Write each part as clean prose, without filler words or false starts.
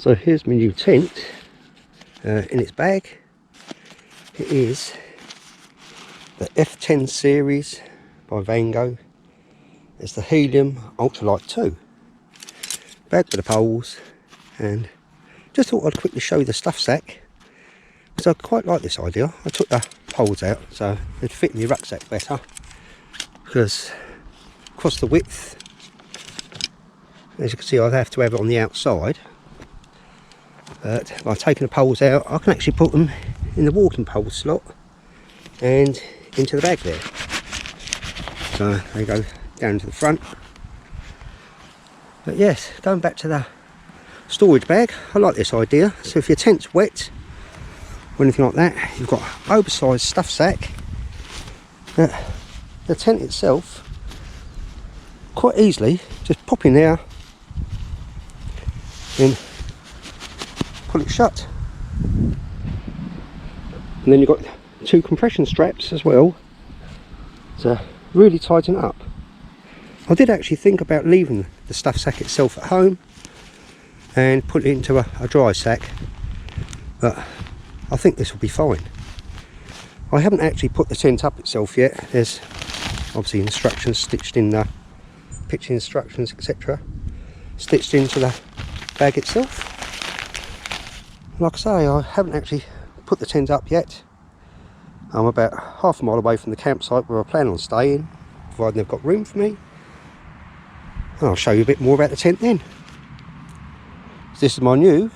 So here's my new tent in its bag. It is the F10 series by Vango. It's the Helium Ultralight 2. Bag with the poles, and just thought I'd quickly show you the stuff sack because I quite like this idea. I took the poles out so they'd fit in the rucksack better, because across the width, as you can see, I'd have to have it on the outside. But by taking the poles out, I can actually put them in the walking pole slot and into the bag there. So they go down to the front. But yes, going back to the storage bag, I like this idea. So if your tent's wet or anything like that, you've got an oversized stuff sack. The tent itself, quite easily, just pop in there and pull it shut. And then you've got two compression straps as well to really tighten up. I did actually think about leaving the stuff sack itself at home and put it into a dry sack, but I think this will be fine. I haven't actually put the tent up itself yet. There's obviously instructions stitched in the pitch instructions, etc., stitched into the bag itself. Like I say, I haven't actually put the tent up yet. I'm about half a mile away from the campsite where I plan on staying, providing they've got room for me. And I'll show you a bit more about the tent then. This is my new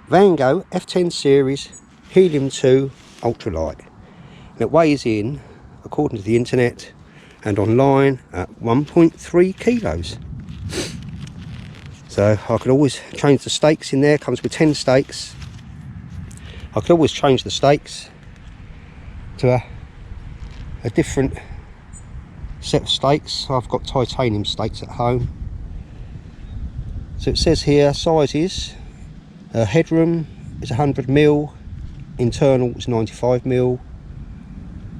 Vango F10 series Helium 2 Ultralight. And it weighs in, according to the internet and online, at 1.3 kilos. So I could always change the stakes in there. Comes with 10 stakes. I could always change the stakes to a different set of stakes. I've got titanium stakes at home. So it says here sizes. Headroom is 100mm, internal is 95mm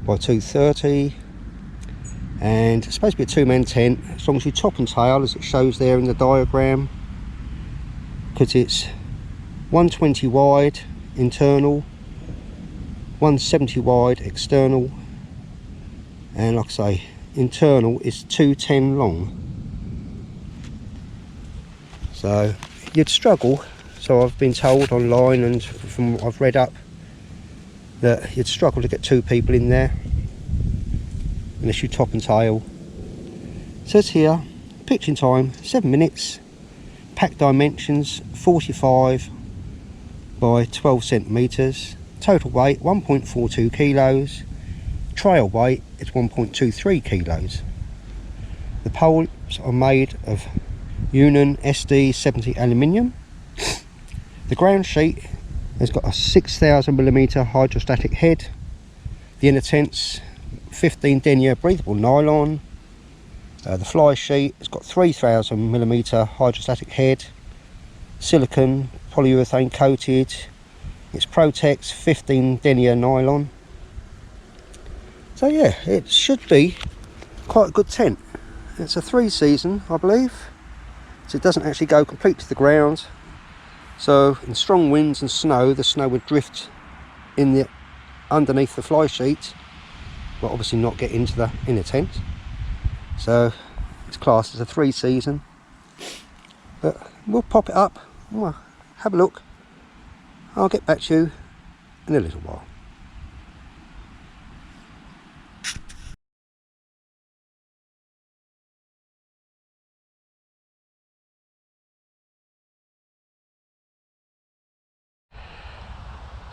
by 230, and it's supposed to be a two-man tent as long as you top and tail, as it shows there in the diagram, because it's 120 wide internal, 170 wide external, and like I say, internal is 210 long. So you'd struggle, so I've been told online and from what I've read up, that you'd struggle to get two people in there unless you top and tail. It says here, pitching time 7 minutes, pack dimensions 45 by 12 centimeters, total weight 1.42 kilos, trail weight is 1.23 kilos. The poles are made of Union SD70 aluminium. The ground sheet has got a 6,000mm hydrostatic head. The inner tent's 15 denier breathable nylon. The fly sheet has got 3,000mm hydrostatic head, silicone polyurethane coated. It's Protex 15 denier nylon. So yeah, it should be quite a good tent. It's a 3-season, I believe, so it doesn't actually go complete to the ground. So in strong winds and snow, the snow would drift in the underneath the fly sheet, but obviously not get into the inner tent. So it's classed as a 3-season. But we'll pop it up, we'll have a look. I'll get back to you in a little while.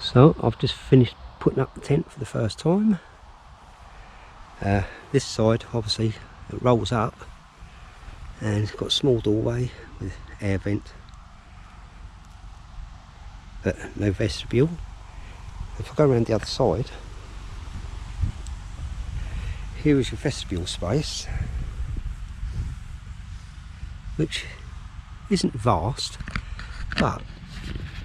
So I've just finished putting up the tent for the first time. This side obviously it rolls up and it's got a small doorway with air vent, but no vestibule. If I go around the other side, here is your vestibule space, which isn't vast, but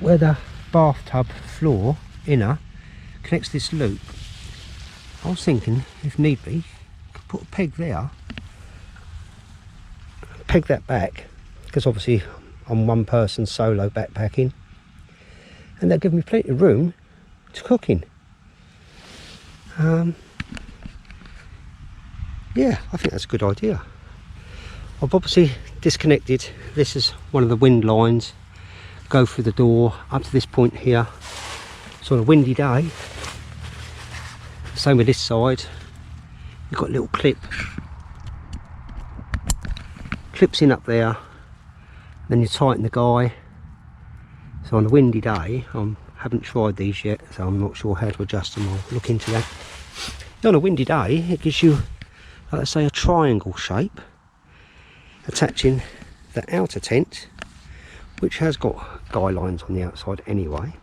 where the bathtub floor inner connects this loop, I was thinking if need be could put a peg there, peg that back, because obviously I'm one person solo backpacking, and they'll give me plenty of room to cook in. Yeah, I think that's a good idea. I've obviously disconnected. This is one of the wind lines. Go through the door up to this point here. It's on a windy day. Same with this side. You've got a little clips in up there. Then you tighten the guy. So on a windy day, I haven't tried these yet, so I'm not sure how to adjust them. I'll look into that. On a windy day, it gives you, like I say, a triangle shape, attaching the outer tent, which has got guy lines on the outside anyway,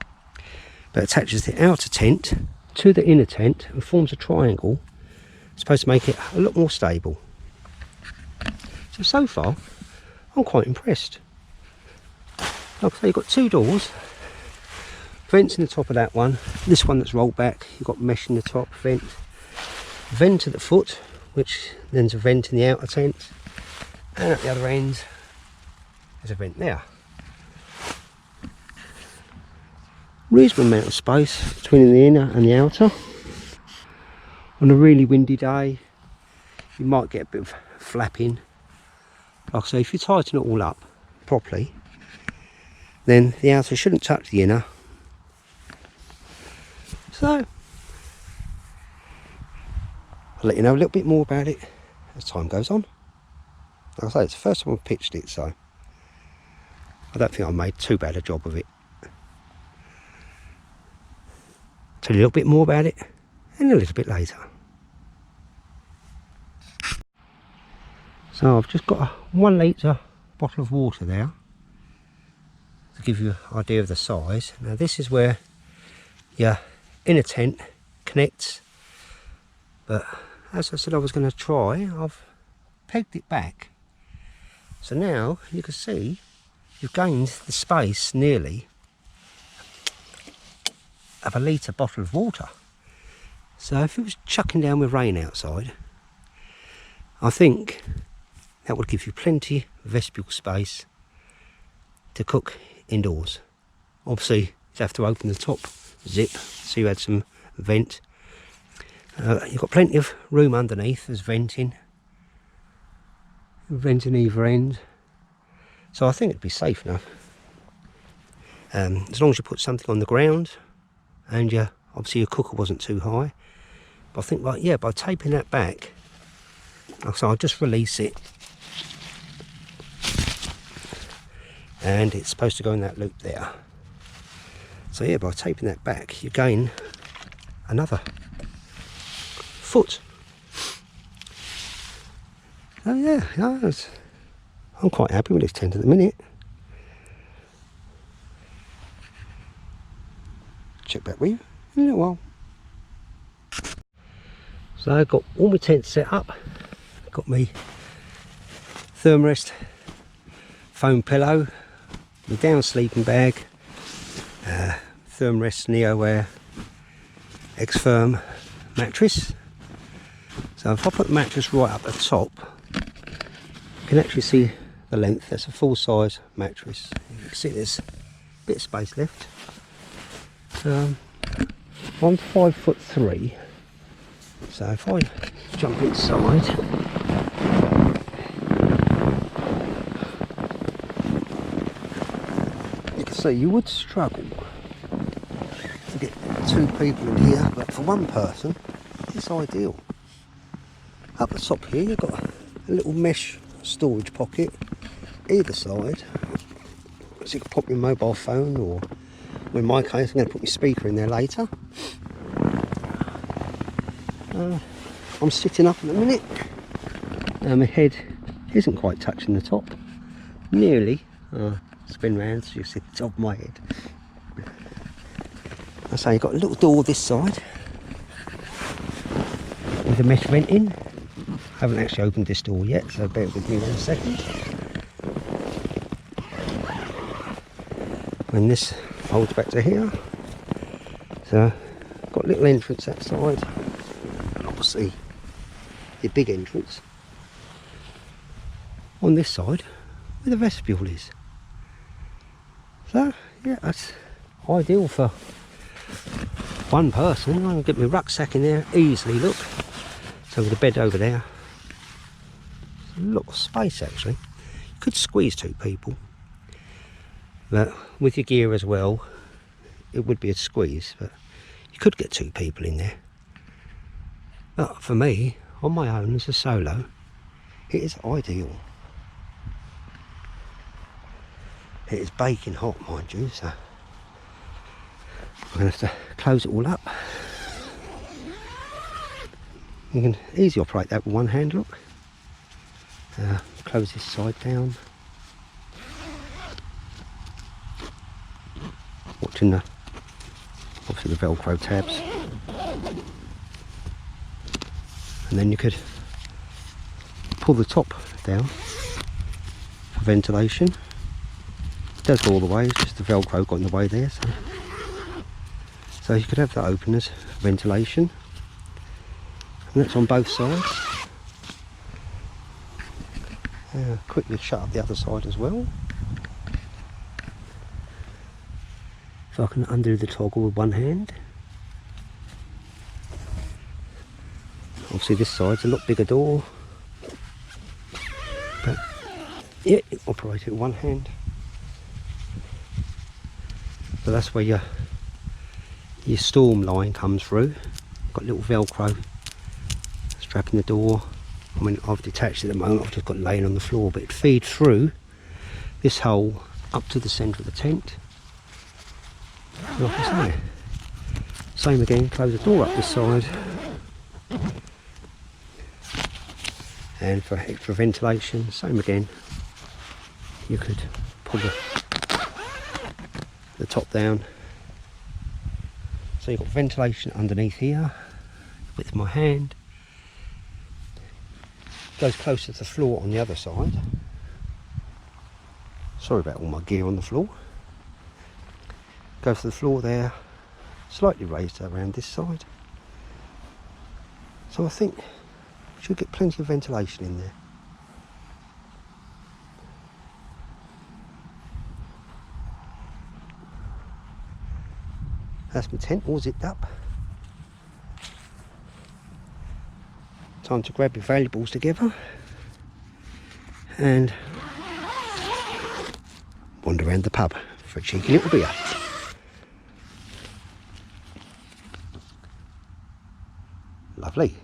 but attaches the outer tent to the inner tent and forms a triangle. It's supposed to make it a lot more stable. So far, I'm quite impressed. Like I say, you've got two doors, vents in the top of that one. This one that's rolled back, you've got mesh in the top, vent at the foot, which then's a vent in the outer tent, and at the other end there's a vent there. Reasonable amount of space between the inner and the outer. On a really windy day, you might get a bit of flapping. Like I say, if you tighten it all up properly, then the outer shouldn't touch the inner. So I'll let you know a little bit more about it as time goes on. Like I say, it's the first time I've pitched it, so I don't think I made too bad a job of it. Tell you a little bit more about it and a little bit later. So I've just got a 1 litre bottle of water there to give you an idea of the size. Now this is where your inner tent connects, but as I said I was going to try, I've pegged it back. So now you can see you've gained the space nearly of a litre bottle of water. So if it was chucking down with rain outside, I think that would give you plenty of vestibule space to cook indoors. Obviously you'd have to open the top zip so you had some vent. You've got plenty of room underneath, there's venting either end, so I think it'd be safe enough, as long as you put something on the ground and obviously your cooker wasn't too high. But I think, like, yeah, by taping that back, so I'll just release it, and it's supposed to go in that loop there. So yeah, by taping that back, you gain another foot. Oh yeah, I'm quite happy with this tent at the minute. Check back with you in a little while. So I've got all my tents set up. Got me thermarest foam pillow, my down sleeping bag, thermarest NeoAir X-Firm mattress. So if I put the mattress right up the top, you can actually see the length. That's a full size mattress. You can see there's a bit of space left. I'm 5'3", so if I jump inside, you can see you would struggle to get 2 people in here, but for 1 person it's ideal. Up the top here you've got a little mesh storage pocket either side, so you can pop your mobile phone, or in my case I'm going to put my speaker in there later. I'm sitting up in a minute, my head isn't quite touching the top, nearly. Spin round so you see the top of my head. So you've got a little door this side with a mesh vent in. I haven't actually opened this door yet, so bear with me 1 second. And this folds back to here. So got a little entrance that side, and obviously your big entrance on this side where the vestibule is. So yeah, that's ideal for one person. I can get my rucksack in there easily, look. So with the bed over there. A lot of space actually. You could squeeze 2 people. But with your gear as well, it would be a squeeze, but you could get 2 people in there. But for me, on my own as a solo, it is ideal. It is baking hot, mind you, so I'm going to have to close it all up. You can easily operate that with one hand, look. Close this side down. Watching the, obviously the Velcro tabs. And then you could pull the top down for ventilation. It does go all the way, it's just the Velcro got in the way there. So you could have that open as ventilation. And that's on both sides. Quickly shut up the other side as well. So I can undo the toggle with one hand. Obviously this side's a lot bigger door. But yeah, you can operate it with one hand. So that's where your storm line comes through. Got a little Velcro strapping the door. I mean, I've detached it at the moment, I've just got it laying on the floor, but it feeds through this hole up to the centre of the tent. And like I say, same again, close the door up this side. And for extra ventilation, same again, you could pull the top down. So you've got ventilation underneath here, with my hand. Goes closer to the floor on the other side. Sorry about all my gear on the floor. Goes to the floor there, slightly raised around this side. So I think we should get plenty of ventilation in there. That's my tent all zipped up. Time to grab your valuables together and wander around the pub for a cheeky little beer. Lovely.